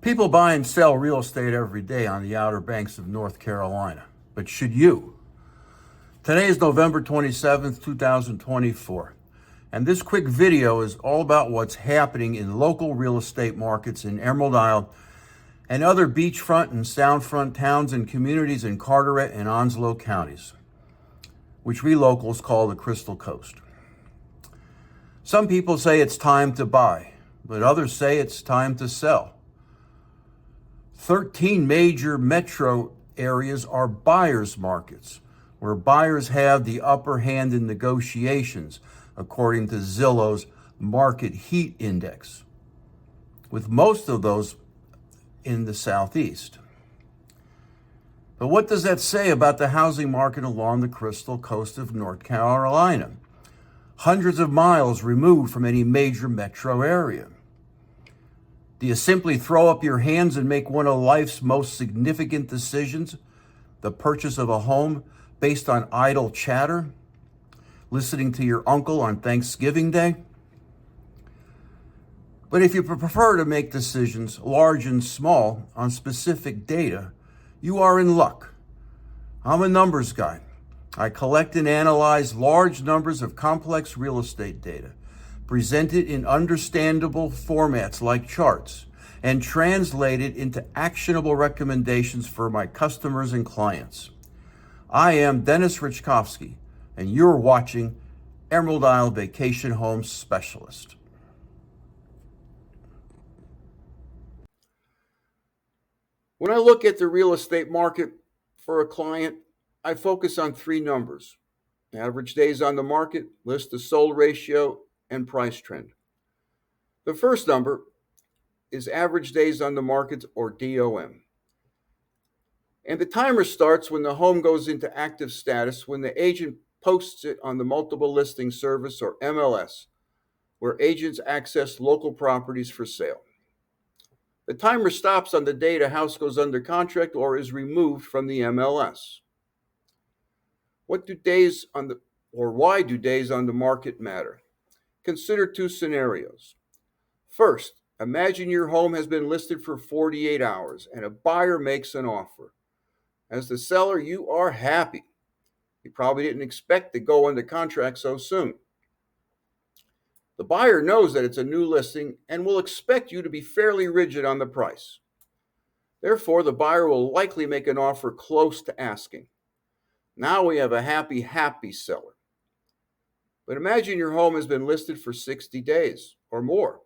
People buy and sell real estate every day on the Outer Banks of North Carolina. But should you? Today is November 27th, 2024. And this quick video is all about what's happening in local real estate markets in Emerald Isle and other beachfront and soundfront towns and communities in Carteret and Onslow counties, which we locals call the Crystal Coast. Some people say it's time to buy, but others say it's time to sell. 13 major metro areas are buyers' markets, where buyers have the upper hand in negotiations, according to Zillow's Market Heat Index, with most of those in the Southeast. But what does that say about the housing market along the Crystal Coast of North Carolina, hundreds of miles removed from any major metro area? Do you simply throw up your hands and make one of life's most significant decisions, the purchase of a home, based on idle chatter, listening to your uncle on Thanksgiving Day? But if you prefer to make decisions, large and small, on specific data, you are in luck. I'm a numbers guy. I collect and analyze large numbers of complex real estate data, presented in understandable formats like charts, and translate it into actionable recommendations for my customers and clients. I am Dennis Richkovsky, and you're watching Emerald Isle Vacation Home Specialist. When I look at the real estate market for a client, I focus on three numbers: average days on the market, list to sold ratio, and price trend. The first number is average days on the market, or DOM. And the timer starts when the home goes into active status, when the agent posts it on the multiple listing service, or MLS, where agents access local properties for sale. The timer stops on the day the house goes under contract or is removed from the MLS. Why do days on the market matter? Consider two scenarios. First, imagine your home has been listed for 48 hours and a buyer makes an offer. As the seller, you are happy. You probably didn't expect to go under contract so soon. The buyer knows that it's a new listing and will expect you to be fairly rigid on the price. Therefore, the buyer will likely make an offer close to asking. Now we have a happy seller. But imagine your home has been listed for 60 days or more.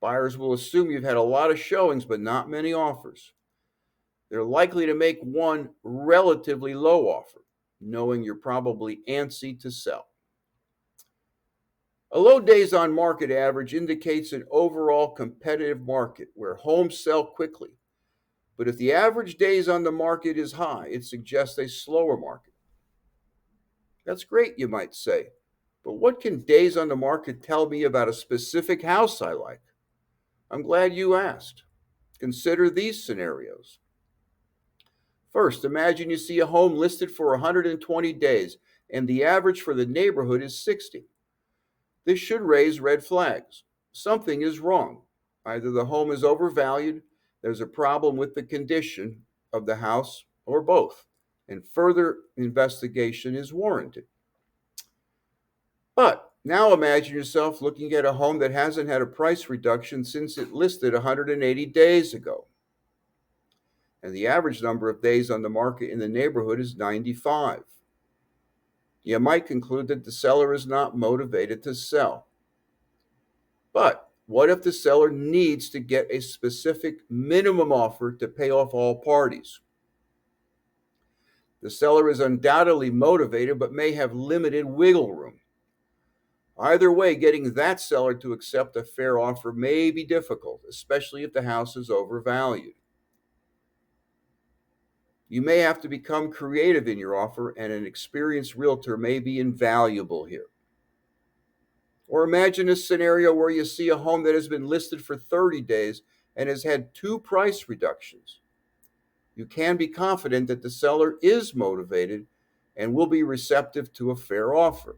Buyers will assume you've had a lot of showings but not many offers. They're likely to make one relatively low offer, knowing you're probably antsy to sell. A low days on market average indicates an overall competitive market where homes sell quickly. But if the average days on the market is high, it suggests a slower market. That's great, you might say, but what can days on the market tell me about a specific house I like? I'm glad you asked. Consider these scenarios. First, imagine you see a home listed for 120 days and the average for the neighborhood is 60. This should raise red flags. Something is wrong. Either the home is overvalued, there's a problem with the condition of the house, or both, and further investigation is warranted. But now imagine yourself looking at a home that hasn't had a price reduction since it listed 180 days ago. And the average number of days on the market in the neighborhood is 95. You might conclude that the seller is not motivated to sell. But what if the seller needs to get a specific minimum offer to pay off all parties? The seller is undoubtedly motivated but may have limited wiggle room. Either way, getting that seller to accept a fair offer may be difficult, especially if the house is overvalued. You may have to become creative in your offer, and an experienced realtor may be invaluable here. Or imagine a scenario where you see a home that has been listed for 30 days and has had 2 price reductions. You can be confident that the seller is motivated and will be receptive to a fair offer.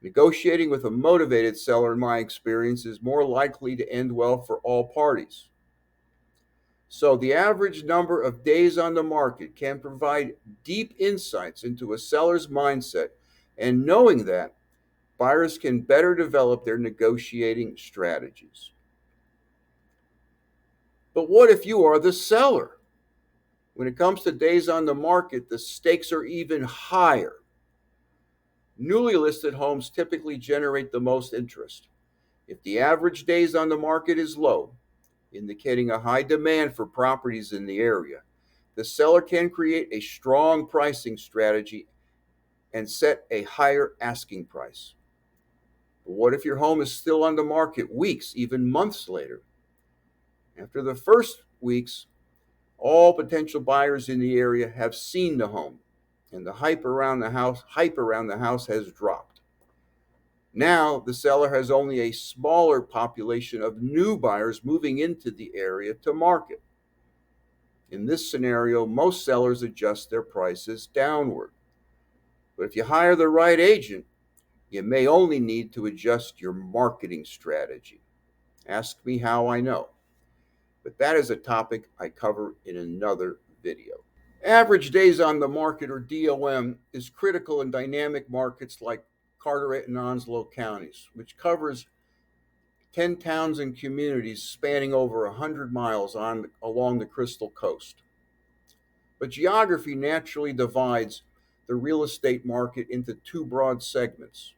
Negotiating with a motivated seller, in my experience, is more likely to end well for all parties. So the average number of days on the market can provide deep insights into a seller's mindset, and knowing that, buyers can better develop their negotiating strategies. But what if you are the seller? When it comes to days on the market, the stakes are even higher. Newly listed homes typically generate the most interest. If the average days on the market is low, indicating a high demand for properties in the area, the seller can create a strong pricing strategy and set a higher asking price. But what if your home is still on the market weeks, even months later? After the first weeks, all potential buyers in the area have seen the home, and the hype around the house has dropped. Now, the seller has only a smaller population of new buyers moving into the area to market. In this scenario, most sellers adjust their prices downward. But if you hire the right agent, you may only need to adjust your marketing strategy. Ask me how I know. But that is a topic I cover in another video. Average days on the market, or DOM, is critical in dynamic markets like Carteret and Onslow counties, which covers 10 towns and communities spanning over 100 miles along the Crystal Coast. But geography naturally divides the real estate market into two broad segments: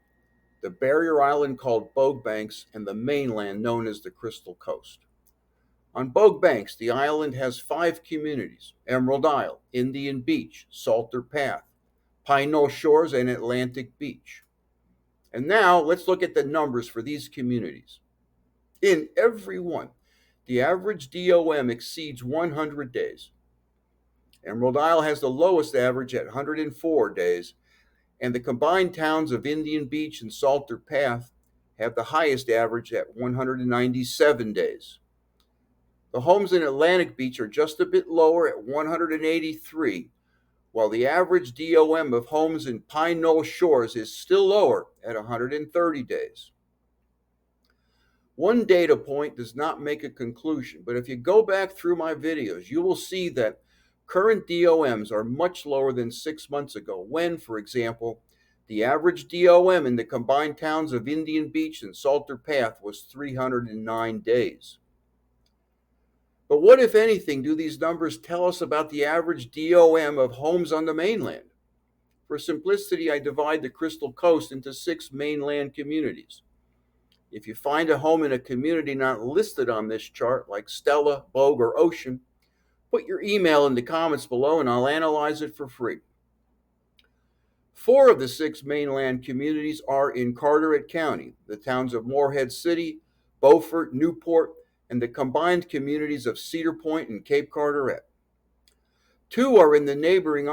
the barrier island called Bogue Banks and the mainland known as the Crystal Coast. On Bogue Banks, the island has 5 communities: Emerald Isle, Indian Beach, Salter Path, Pine Knoll Shores, and Atlantic Beach. And now let's look at the numbers for these communities. In every one, the average DOM exceeds 100 days. Emerald Isle has the lowest average at 104 days, and the combined towns of Indian Beach and Salter Path have the highest average at 197 days. The homes in Atlantic Beach are just a bit lower at 183, while the average DOM of homes in Pine Knoll Shores is still lower at 130 days. One data point does not make a conclusion, but if you go back through my videos, you will see that current DOMs are much lower than 6 months ago, when, for example, the average DOM in the combined towns of Indian Beach and Salter Path was 309 days. But what, if anything, do these numbers tell us about the average DOM of homes on the mainland? For simplicity, I divide the Crystal Coast into 6 mainland communities. If you find a home in a community not listed on this chart, like Stella, Bogue, or Ocean, put your email in the comments below and I'll analyze it for free. 4 of the 6 mainland communities are in Carteret County: the towns of Morehead City, Beaufort, Newport, and the combined communities of Cedar Point and Cape Carteret. 2 are in the neighboring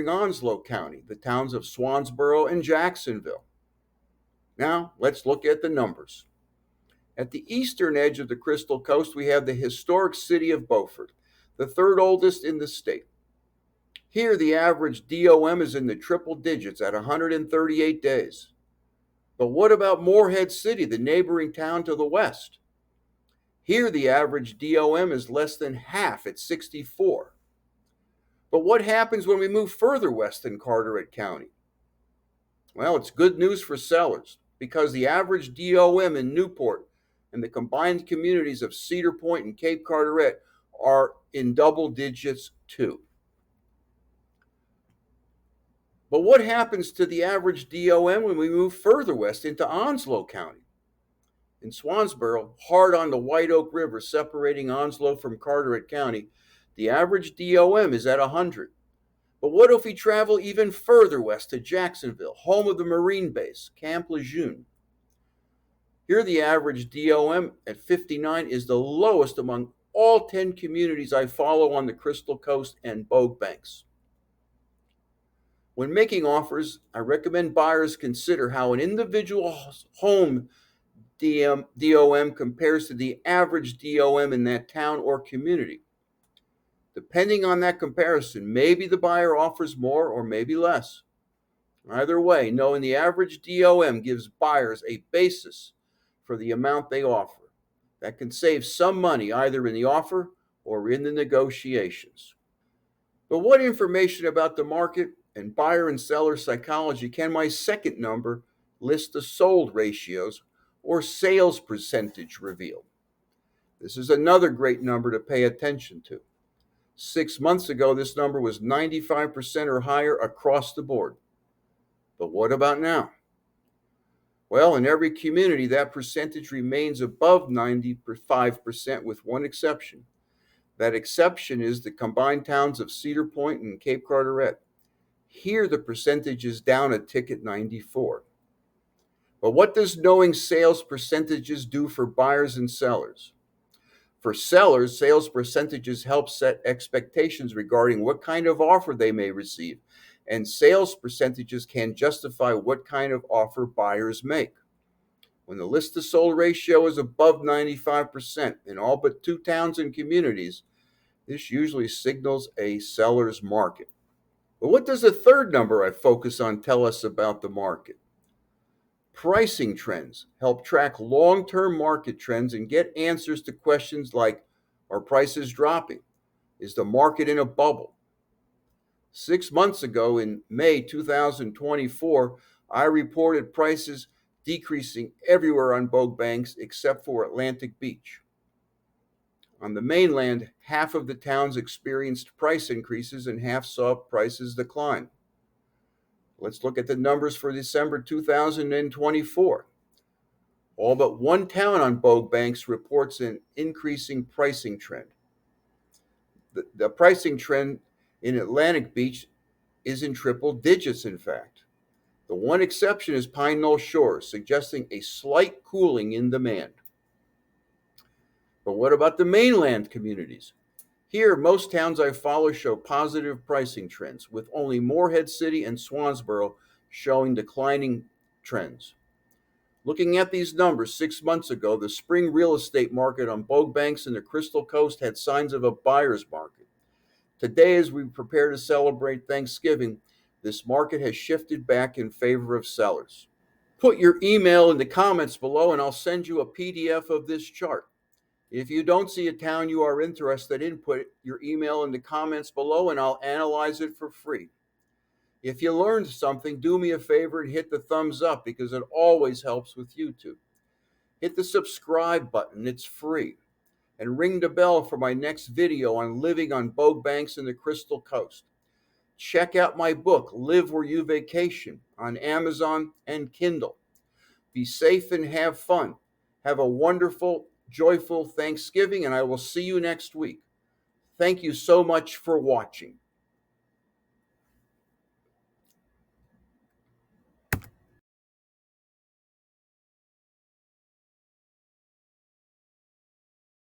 Onslow County, the towns of Swansboro and Jacksonville. Now, let's look at the numbers. At the eastern edge of the Crystal Coast, we have the historic city of Beaufort, the 3rd oldest in the state. Here, the average DOM is in the triple digits at 138 days. But what about Morehead City, the neighboring town to the west? Here, the average DOM is less than half at 64. But what happens when we move further west in Carteret County? Well, it's good news for sellers, because the average DOM in Newport and the combined communities of Cedar Point and Cape Carteret are in double digits too. But what happens to the average DOM when we move further west into Onslow County? In Swansboro, hard on the White Oak River separating Onslow from Carteret County, the average DOM is at 100. But what if we travel even further west to Jacksonville, home of the Marine base, Camp Lejeune? Here, the average DOM at 59 is the lowest among all 10 communities I follow on the Crystal Coast and Bogue Banks. When making offers, I recommend buyers consider how an individual home DOM compares to the average DOM in that town or community. Depending on that comparison, maybe the buyer offers more or maybe less. Either way, knowing the average DOM gives buyers a basis for the amount they offer. That can save some money either in the offer or in the negotiations. But what information about the market and buyer and seller psychology can my second number, list to sold ratios or sales percentage, reveal? This is another great number to pay attention to. 6 months ago, this number was 95% or higher across the board. But what about now? Well, in every community, that percentage remains above 95% with one exception. That exception is the combined towns of Cedar Point and Cape Carteret. Here, the percentage is down a tick at 94. But what does knowing sales percentages do for buyers and sellers? For sellers, sales percentages help set expectations regarding what kind of offer they may receive, and sales percentages can justify what kind of offer buyers make. When the list to sold ratio is above 95% in all but 2 towns and communities, this usually signals a seller's market. But what does the third number I focus on tell us about the market? Pricing trends help track long-term market trends and get answers to questions like, are prices dropping? Is the market in a bubble? 6 months ago, in May 2024, I reported prices decreasing everywhere on both banks except for Atlantic Beach. On the mainland, half of the towns experienced price increases and half saw prices decline. Let's look at the numbers for December 2024. All but 1 town on both banks reports an increasing pricing trend. The pricing trend in Atlantic Beach is in triple digits, in fact. The one exception is Pine Knoll Shores, suggesting a slight cooling in demand. But what about the mainland communities? Here, most towns I follow show positive pricing trends, with only Morehead City and Swansboro showing declining trends. Looking at these numbers, 6 months ago, the spring real estate market on both banks and the Crystal Coast had signs of a buyer's market. Today, as we prepare to celebrate Thanksgiving, this market has shifted back in favor of sellers. Put your email in the comments below and I'll send you a PDF of this chart. If you don't see a town you are interested in, put your email in the comments below and I'll analyze it for free. If you learned something, do me a favor and hit the thumbs up because it always helps with YouTube. Hit the subscribe button, it's free. And ring the bell for my next video on living on both banks and the Crystal Coast. Check out my book, Live Where You Vacation, on Amazon and Kindle. Be safe and have fun. Have a wonderful, joyful Thanksgiving, and I will see you next week. Thank you so much for watching.